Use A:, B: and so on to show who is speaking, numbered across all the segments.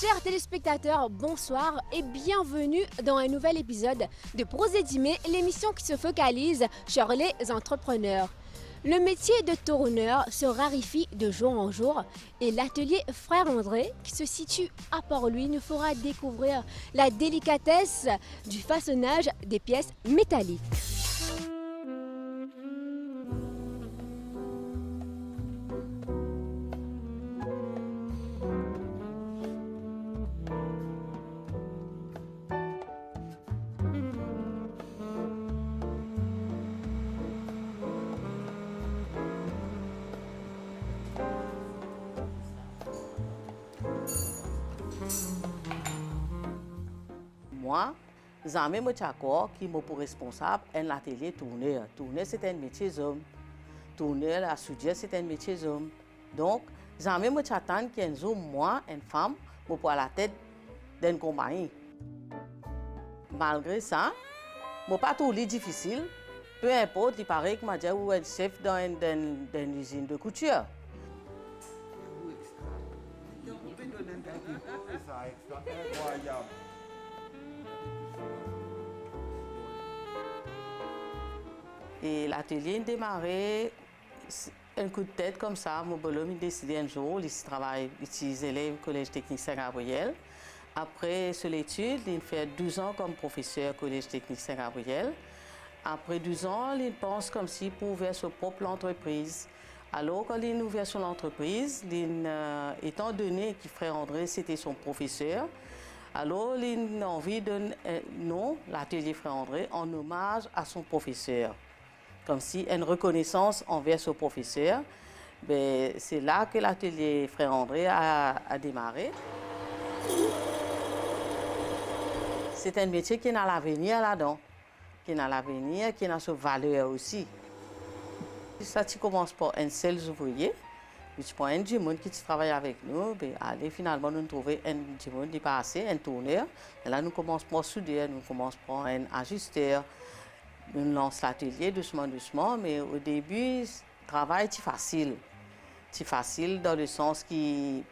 A: Chers téléspectateurs, bonsoir et bienvenue dans un nouvel épisode de Prosédimé, l'émission qui se focalise sur les entrepreneurs. Le métier de tourneur se raréfie de jour en jour et l'atelier Frère André, qui se situe à Port-Louis, nous fera découvrir la délicatesse du façonnage des pièces métalliques.
B: Moi, Zamé Mochakor, qui m'a pour responsable un atelier tourneur. Tourneur, c'est un métier d'homme. Tourneur, à soudure, c'est un métier d'homme. Donc, Zamé Mochatan, qui est un homme, moi, une femme, pour à la tête d'une compagnie. Malgré ça, je n'ai pas tout difficile. Peu importe, il paraît que je suis un chef dans une usine de couture. Et l'atelier a démarré un coup de tête comme ça. Mon bonhomme a décidé un jour, il travaille, il élève au Collège technique Saint-Gabriel. Après sur l'étude, il fait 12 ans comme professeur au Collège technique Saint-Gabriel. Après 12 ans, il pense comme s'il pouvait ouvrir sa propre entreprise. Alors, quand il a ouvert son entreprise, étant donné que Frère André, c'était son professeur, alors il a envie de nom l'atelier Frère André en hommage à son professeur. Comme si une reconnaissance envers ce professeur. C'est là que l'atelier Frère André a démarré. C'est un métier qui a l'avenir là-dedans, qui a l'avenir, qui a sa valeur aussi. Ça, tu commences par un seul ouvrier, puis tu prends un du monde qui travaille avec nous, allez, finalement nous trouvons un du monde qui passe, un tourneur. Et là, nous commençons par soudeur, nous commençons par un ajusteur. Nous lançons l'atelier doucement, doucement, mais au début, le travail est facile. C'est facile dans le sens que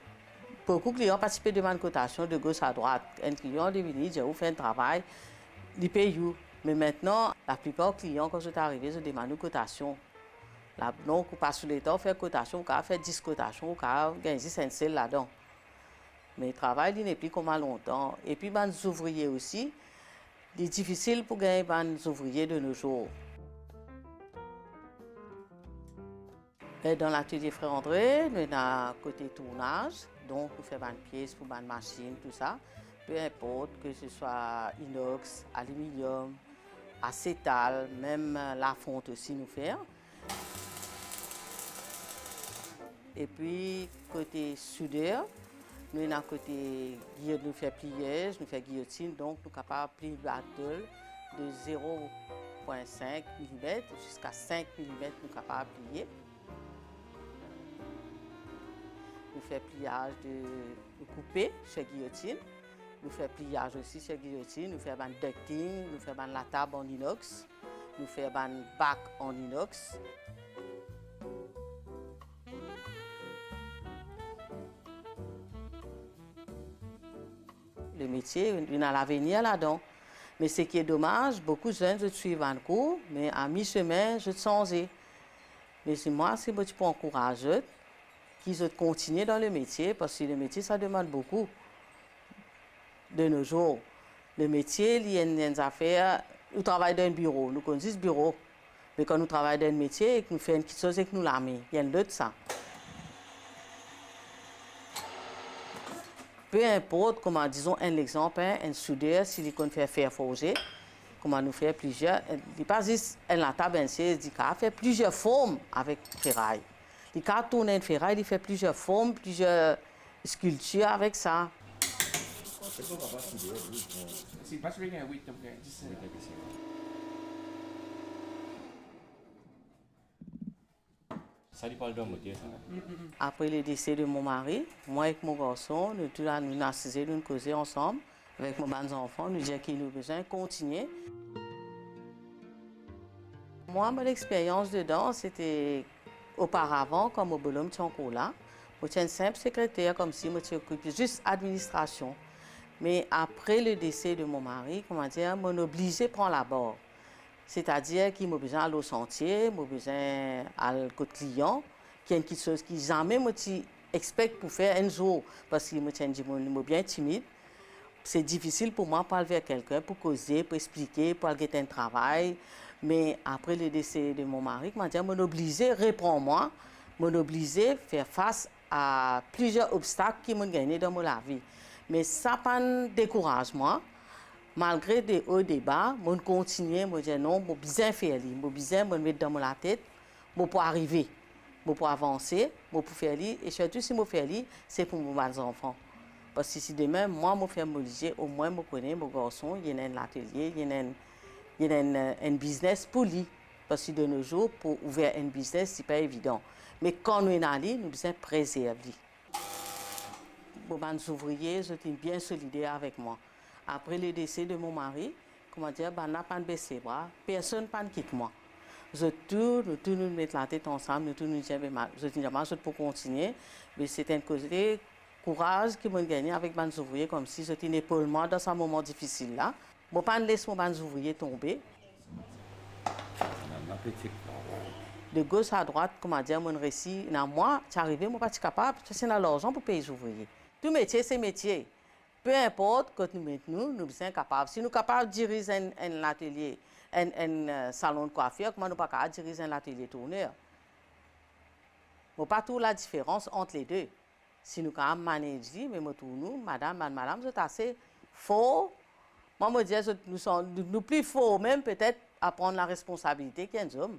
B: beaucoup de clients participent de ma cotation de gauche à droite. Un client est venu, j'ai fait un travail, il paye. Mais maintenant, la plupart des clients, quand je suis arrivé, je demande une cotation. Là, donc, on passe sur le temps, on fait cotation, on fait 10 cotations, on gagne 10 cents là-dedans. Mais le travail, il n'est plus comme à longtemps. Et puis, les ouvriers aussi. C'est difficile pour gagner des ouvriers de nos jours. Dans l'atelier Frère André, nous avons côté tournage, donc nous faisons des pièces pour des machines, tout ça. Peu importe que ce soit inox, aluminium, acétal, même la fonte aussi nous faisons. Et puis côté soudeur, nous avons côté guillotine, nous faisons pliage, nous faisons guillotine, donc nous sommes capables de plier battle de 0,5 mm jusqu'à 5 mm, nous sommes capables de plier. Nous faisons pliage de couper chez guillotine, nous faisons pliage aussi chez guillotine, nous faisons du ducting, nous faisons la table en inox, nous faisons un bac en inox. Le métier, il a l'avenir là-dedans. Mais ce qui est dommage, beaucoup de jeunes je suivent un cours, mais à mi-chemin, je changé. Mais moi, c'est un petit peu encourageux qu'ils continuent dans le métier, parce que le métier, ça demande beaucoup de nos jours. Le métier, il y a une affaire, nous travaillons dans un bureau, nous connaissons ce bureau. Mais quand nous travaillons dans un métier et que nous faisons quelque chose et que nous l'amenons, il y a un autre ça. Peu importe, comment disons un exemple, un soudeur, s'il fait fer forgé, comment nous faire plusieurs, il n'est pas juste la table, il fait plusieurs formes avec ferraille. Il tourne une ferraille, il fait plusieurs formes, plusieurs sculptures avec ça. Après le décès de mon mari, moi et mon garçon, nous avons assisté, nous causer ensemble avec mes enfants, nous disons qu'il nous besoin de continuer. Moi, mon expérience dedans, c'était auparavant, quand mon bonhomme était encore là, Je suis une simple secrétaire, comme si je m'occupais juste administration. Mais après le décès de mon mari, comment dire, je suis obligée de prendre la barre. C'est-à-dire qu'il m'a besoin d'aller au sentier, m'a besoin d'aller au client, qu'il y a quelque chose qui jamais me expecte pour faire un jour, parce que je suis bien timide. C'est difficile pour moi de parler avec quelqu'un, pour causer, pour expliquer, pour aller un travail. Mais après le décès de mon mari, je suis obligée de répondre moi, je suis obligée de faire face à plusieurs obstacles qui m'ont gagné dans ma vie. Mais ça n'a pas de découragement. Malgré des hauts et des bas, je continue, je dis non, je besoin de faire, je besoin de me mettre dans la tête, pour arriver, pour avancer, pour faire et surtout si je fais c'est pour mes enfants. Parce que si demain, moi, je fais obligé, au moins, je connais mon garçon, il y a un atelier, il y a un business pour lui. Parce que de nos jours, pour ouvrir un business, ce n'est pas évident. Mais quand nous sommes allés, nous devons préserver. Les ouvriers étaient bien solidaires avec moi. Après le décès de mon mari, comment dire, on n'a pas baissé les bras, personne n'a quitté moi. Nous nous mettons la tête ensemble, nous nous disons, je peux continuer, mais c'est un côté courage qui m'a gagné avec les ouvriers, comme si c'était un épaulement dans ce moment difficile là. Je ne peux pas laisser les ouvriers tomber. De gauche à droite, comment dire, mon récit, moi, tu arrivé, je ne suis pas capable, c'est l'argent pour payer les ouvriers. Tout métier, c'est métier. Peu importe, quand nous sommes capables. Si nous sommes capables de diriger un atelier, un salon de coiffure, comment nous ne sommes pas capables de diriger un atelier tourneur? Il n'y a pas toute la différence entre les deux. Si nous sommes manager, mais nous, madame, c'est assez faux. Moi, je dis, nous sommes plus faux, même peut-être à prendre la responsabilité qu'un homme.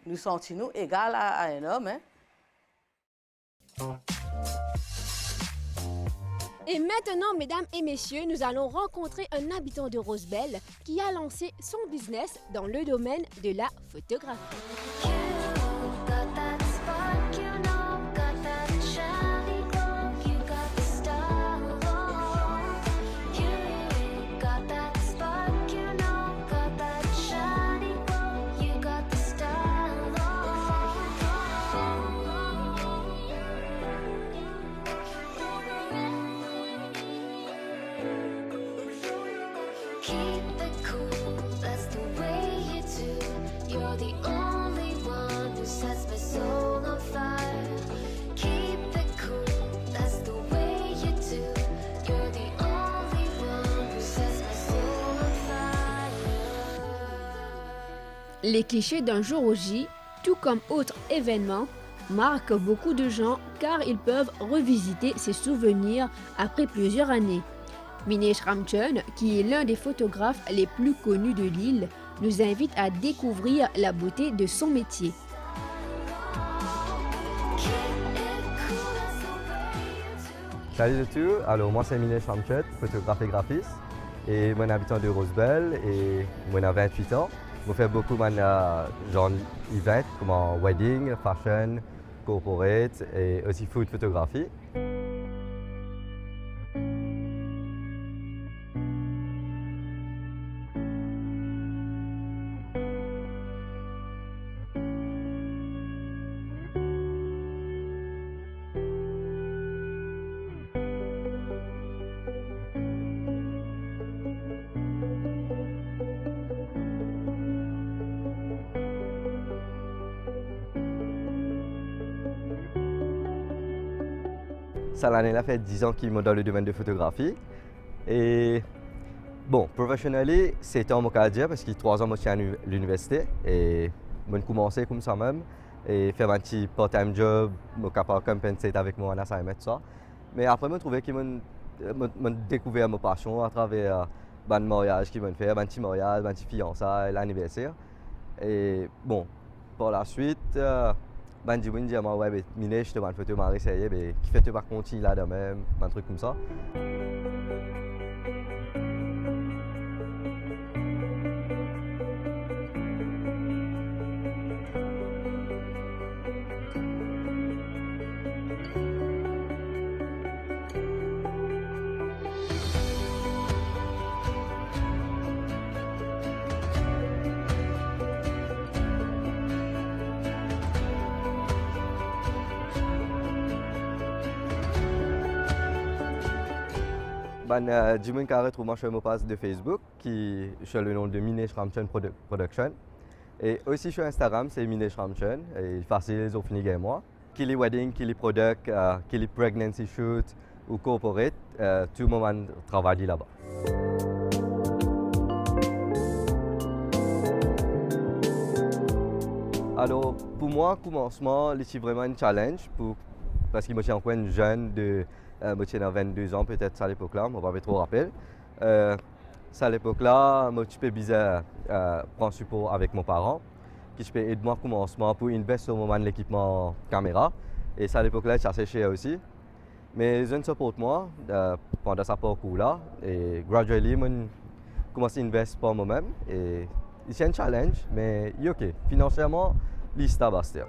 B: Nous sentons égaux à un homme. Hein?
A: Et maintenant, mesdames et messieurs, nous allons rencontrer un habitant de Rosebel qui a lancé son business dans le domaine de la photographie. Les clichés d'un jour au J, tout comme autres événements, marquent beaucoup de gens car ils peuvent revisiter ces souvenirs après plusieurs années. Minesh Ramchun, qui est l'un des photographes les plus connus de l'île, nous invite à découvrir la beauté de son métier.
C: Salut à tous, alors moi c'est Minesh Ramchun, photographe et graphiste, et moi habitant de Rosebel et moi j'ai 28 ans. Je fais beaucoup de genre events comme wedding, fashion, corporate et aussi food photographie. Ça, l'année-là, fait 10 ans qu'il est dans le domaine de photographie. Et bon, professionnellement, c'était en Mokadia parce qu'il y a 3 ans, je suis à l'université. Et j'ai commencé comme ça même. Et faire un petit part-time job, je suis capable de compenser avec mon assignment, tout ça. Mais après, je trouvais que j'ai découvert ma passion à travers le mariage qu'il m'a fait, un petit mariage, un petit fiançailles, l'anniversaire. Et bon, par la suite, je me dis, ouais, Minesh, je te photo mariée, ça y est, qui fait pas continuer là de même, un truc comme ça. Du monde qui a retrouvé sur mon page de Facebook, qui sur le nom de Minesh Ramchen Production. Et aussi sur Instagram, c'est Minesh Ramchen. Et facile, ils ont fini avec moi. Qu'il est wedding, qu'il est product, qu'il est pregnancy shoot ou corporate, tout le monde travaille là-bas. Alors, pour moi, commencement, c'est vraiment un challenge parce que moi, je suis encore une jeune de 22 ans, peut-être à l'époque-là, je ne vais pas trop rappeler. À l'époque-là, moi, je peux bizarre prendre support avec mon parent, qui je peux aider moi commencement pour investir au moment de l'équipement caméra. Et ça, à l'époque-là, je cherchais chez aussi. Mais je ne supporte moi pendant ce parcours-là. Et gradually, je commence à investir par moi-même. Et c'est un challenge, mais il est OK. Financièrement, c'est basta.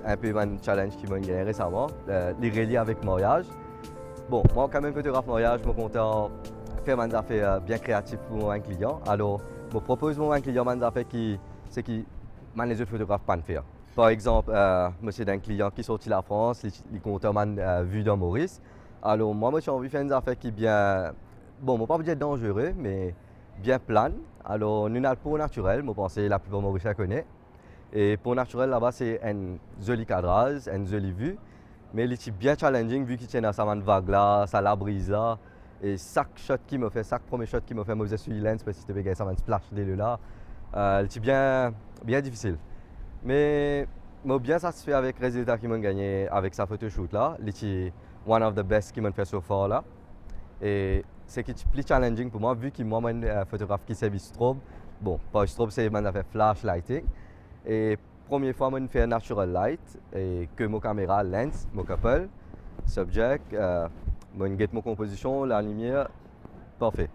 C: Un peu un challenge qui m'a gagné récemment, les relier avec le mariage. Bon, moi, quand même, photographe mariage, je suis content de faire des affaires bien créatives pour un client. Alors, je propose à un client des affaires qui les autres photographes ne peuvent pas faire. Par exemple, c'est un client qui est sorti de la France, il compte une vue dans Maurice. Alors, moi, j'ai envie de faire des affaires qui sont bien, bon, je ne vais pas dire dangereux, mais bien planes. Alors, nous avons le pot naturel, je pense que la plupart de Maurice connaît. Et pour naturel, là-bas, c'est un joli cadrage, une jolie vue. Mais il est bien challenging vu qu'il tient à sa vague là, ça la brise là. Et chaque shot qui me fait, chaque premier shot qui me fait, moi je suis lens parce que tu veux ça va splash de là. C'est bien difficile. Mais je suis bien satisfait avec le résultat qu'il m'a gagné avec sa photoshoot là. C'est one of the best qu'il m'a fait so far là. Et c'est plus challenging pour moi vu que moi, je suis un photographe qui servi strobe. Bon, pas strobe, c'est un fait flash lighting. Et première fois, je fais natural light et que mon caméra, lens, mon couple, subject, je get mon composition, la lumière, parfait.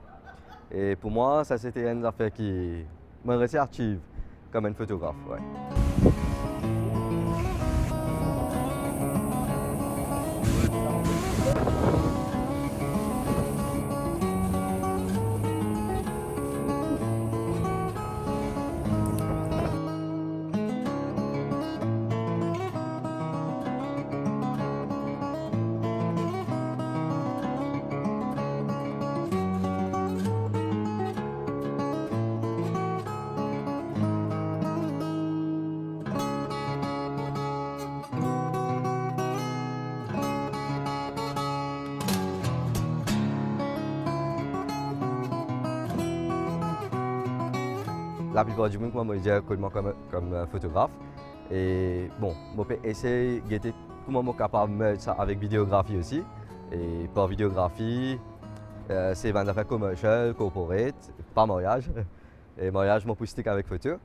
C: Et pour moi, ça c'était une affaire qui m'a resté active comme un photographe. Ouais. La plupart du monde, moi, je dis comme photographe. Et bon, je peux essayer de voir comment je suis capable de mettre ça avec vidéographie aussi. Et par vidéographie, c'est une affaire commercial, corporate, pas mariage. Et mariage, je suis avec photo.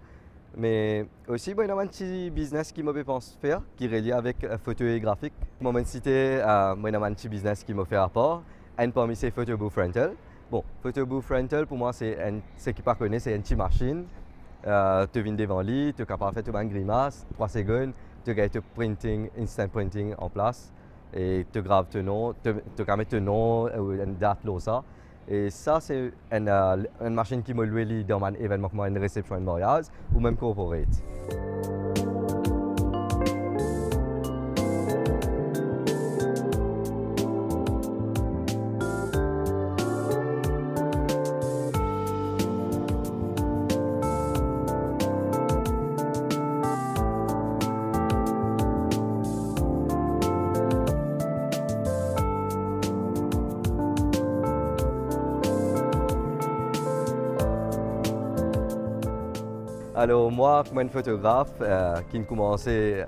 C: Mais aussi, il y a un petit business qui me pense faire, qui est relié avec photo et graphique. Je vais citer un petit business qui me fait à part. Un parmi ces photo booth rental. Bon, photo booth rental, pour moi, c'est ce qui ne connaît, c'est une petite machine. Tu viens devant lui, tu es capable de faire une grimace, 3 secondes, tu as printing, instant printing en place. Et tu graves ton nom, tu peux mettre ton nom ou une date là, ça. Et ça, c'est une machine qui me loue dans un événement comme une réception de mariage ou même corporate. Alors moi, comme un photographe qui a commencé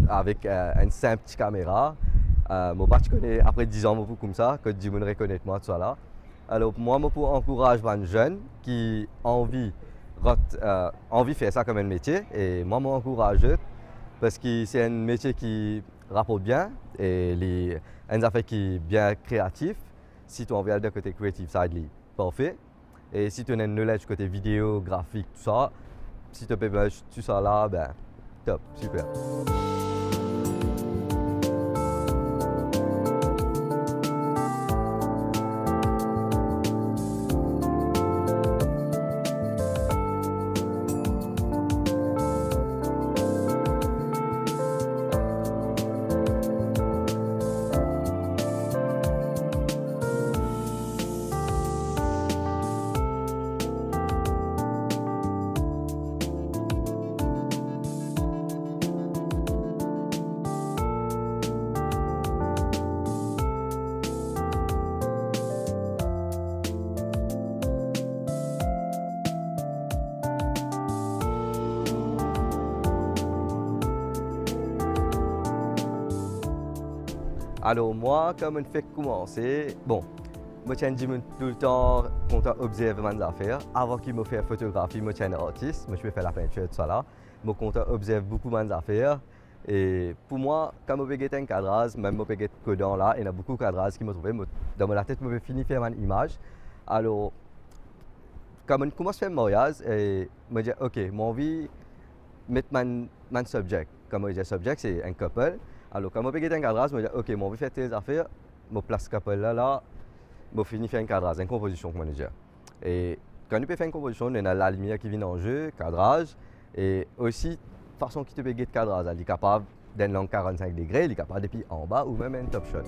C: avec une simple petite caméra, moi je connais après 10 ans comme ça, que du monde reconnaît moi tout ça là. Alors moi, je encourage les jeunes qui ont envie de faire ça comme un métier et moi, je m'encourage parce que c'est un métier qui rapporte bien et un affaire qui est bien créatif. Si tu as envie de côté creative side, parfait. Et si tu as une knowledge côté vidéo, graphique, tout ça, si tu peux tout ça là, ben top, super. Alors moi, comme on fait commencer, bon, moi je tiens tout le temps content observer mes affaires. Avant qu'il me fasse photographie, moi je suis un artiste, moi je peux faire la peinture tout ça là. Moi content observer beaucoup mes affaires. Et pour moi, quand je fais un cadrage, même je fais codant là, il y a beaucoup de cadrages qui me trouvent. Dans ma tête, je finis faire une image. Alors, quand je commence à faire un mariage, je me dis, ok, j'ai envie de mettre mon subject. Comme je dis, subject, c'est un couple. Alors, quand je fais un cadrage, je me dis, ok, j'ai envie de faire tes affaires, je place ce couple là, je finis faire un cadrage, une composition, comme je dis. Et quand tu peux faire une composition, il y a la lumière qui vient en jeu, cadrage, et aussi, façon qui te peut guetter cadrage. Il est capable d'un angle 45 degrés, il est capable depuis en bas ou même un top shot.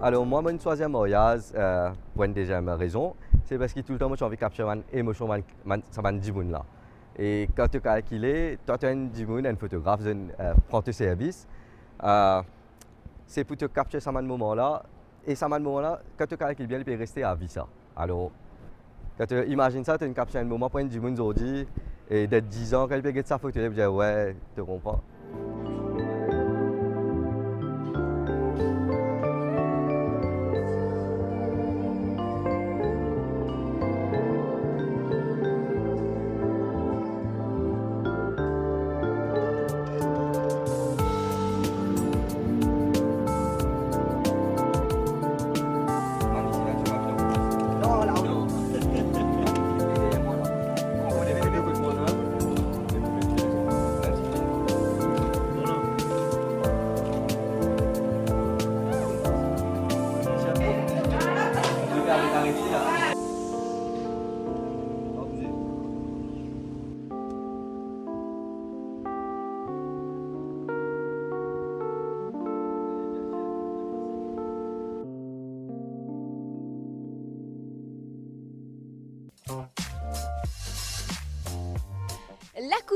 C: Alors moi, mon troisième mariage, pour une deuxième raison, c'est parce que tout le temps, moi, j'ai envie de capturer une émotion de ce djimoun là. Et quand tu calcules, toi, tu as un djimoun, un photographe, prend tes services, c'est pour te capturer ce moment là. Et ce moment là, quand tu calcules bien, il peut rester à vie ça. Alors, quand tu imagines ça, tu as capturé un moment pour un djimoun aujourd'hui, et d'être 10 ans, quand il peut regarder sa photo, il peut dire ouais, tu comprends.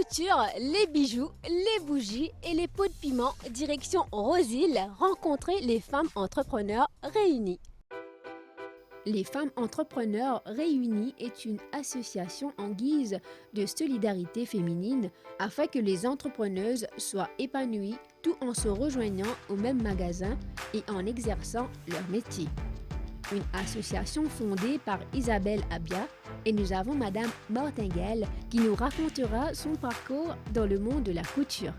A: couture, les bijoux, les bougies et les pots de piment, direction Roseville, rencontrer les femmes entrepreneurs réunies. Les femmes entrepreneurs réunies est une association en guise de solidarité féminine afin que les entrepreneuses soient épanouies tout en se rejoignant au même magasin et en exerçant leur métier. Une association fondée par Isabelle Abia et nous avons Madame Martingale qui nous racontera son parcours dans le monde de la couture.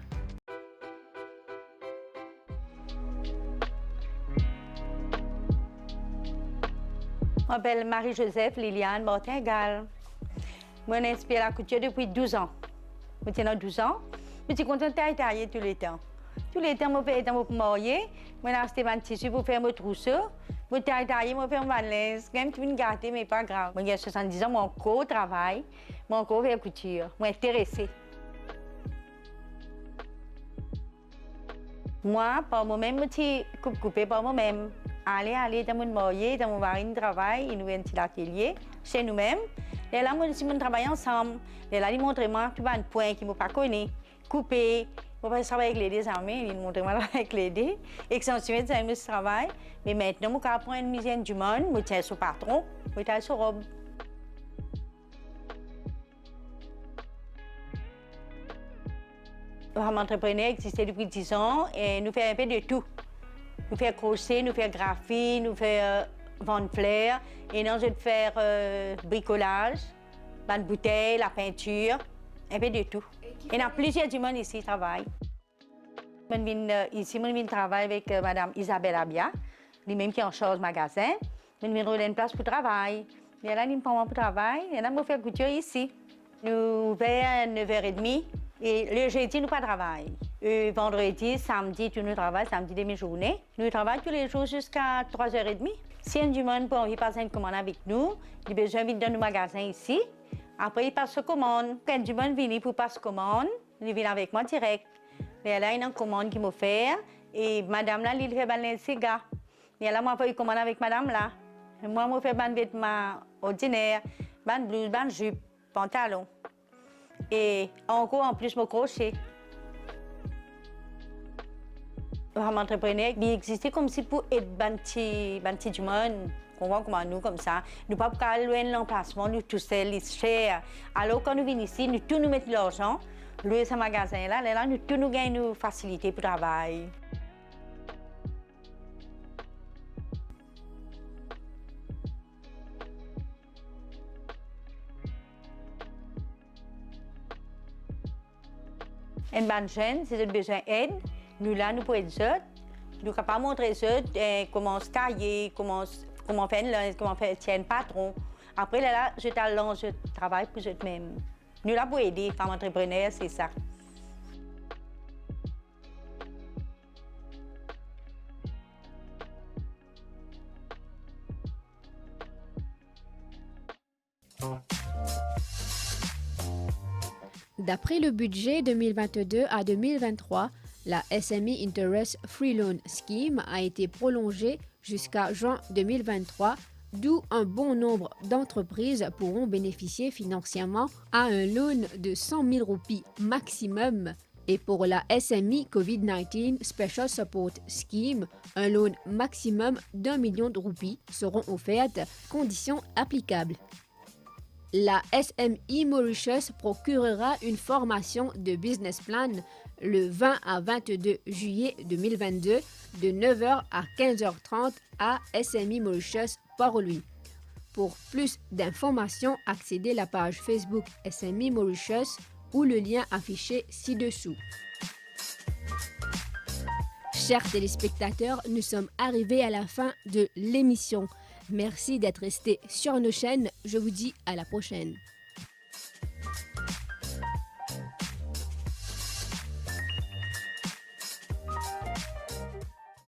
D: Je m'appelle Marie-Joseph Liliane Martingale. Moi, j'ai inspiré la couture depuis 12 ans. Maintenant 12 ans, je suis contente de tailler tous les temps. Tous les temps, je fais pour me marier, je acheté un tissu pour faire mon trousseau. Je taille, je fais un valise, même si je me gâter, mais pas grave. J'ai 70 ans, mon corps travaille, mon corps fait la couture. Je suis intéressée. Moi, par moi-même, je suis coupée par moi-même. Aller dans mon marié, dans mon mari, travail, il nous a un petit atelier chez nous-mêmes. Et là, on travaille ensemble. Et là, il montre-moi tout un point qu'il ne m'a pas connu. Couper, je vais travailler avec les désarmés, il montre-moi avec les dés. Accentuer ce travail. Mais maintenant, je apprends une mise du monde, je tiens sur patron, je tiens sur robe. Le femme entrepreneur existe depuis 10 ans et nous faisons un peu de tout. Nous faisons crochet, nous faisons graphie, nous faisons vendre fleurs et nous faisons bricolage, la bouteille, la peinture, un peu de tout. Et il y a plusieurs du monde ici qui travaillent. Ici, je travaille avec Mme Isabelle Abia, lui-même qui est en charge du magasin. Je viens de une place pour travail. Et là, je prends pour travail et là, je fais couture ici. Nous ouvrons à 9h30 et le jeudi, nous pas travail. Vendredi, samedi, nous travaillons, samedi demi-journée. Nous travaillons tous les jours jusqu'à 3h30. Si un du monde peut envie de passer une commande avec nous, il a besoin de dans nos magasins ici. Après, il passe commande. Quand du monde vient pour passer commande, il vient avec moi direct. Et là, il y a une commande qui m'a fait et madame là, il fait un cigare. Et là, moi, je fais une commande avec madame là. Et moi, je fais un vêtement ordinaire, une blouse, une jupe, pantalon. Et encore en plus, je crochet. Un entrepreneur, il existait comme si pour être banti du monde. On voit comment nous, comme ça. Nous ne pouvons pas loin de l'emplacement, nous tous seuls, c'est cher. Alors, quand nous venons ici, nous tous nous mettons l'argent, louer ce magasin-là, là, nous tous nous gagnons une facilité pour le travail. Une bonne jeune, si vous avez besoin d'aide, nous là, nous pouvons être nous pouvons pas montrer comment se tailler, comment faire comment faire un patron. Après là, je travaille pour eux-mêmes. Nous là pour aider les femmes entrepreneurs, c'est ça.
A: D'après le budget 2022 à 2023, la SME Interest Free Loan Scheme a été prolongée jusqu'à juin 2023, d'où un bon nombre d'entreprises pourront bénéficier financièrement à un loan de 100 000 roupies maximum. Et pour la SME COVID-19 Special Support Scheme, un loan maximum d'1 million de roupies seront offertes, conditions applicables. La SME Mauritius procurera une formation de business plan le 20 à 22 juillet 2022 de 9h à 15h30 à SME Mauritius Port-Louis. Pour plus d'informations, accédez à la page Facebook SME Mauritius ou le lien affiché ci-dessous. Chers téléspectateurs, nous sommes arrivés à la fin de l'émission. Merci d'être restés sur nos chaînes. Je vous dis à la prochaine.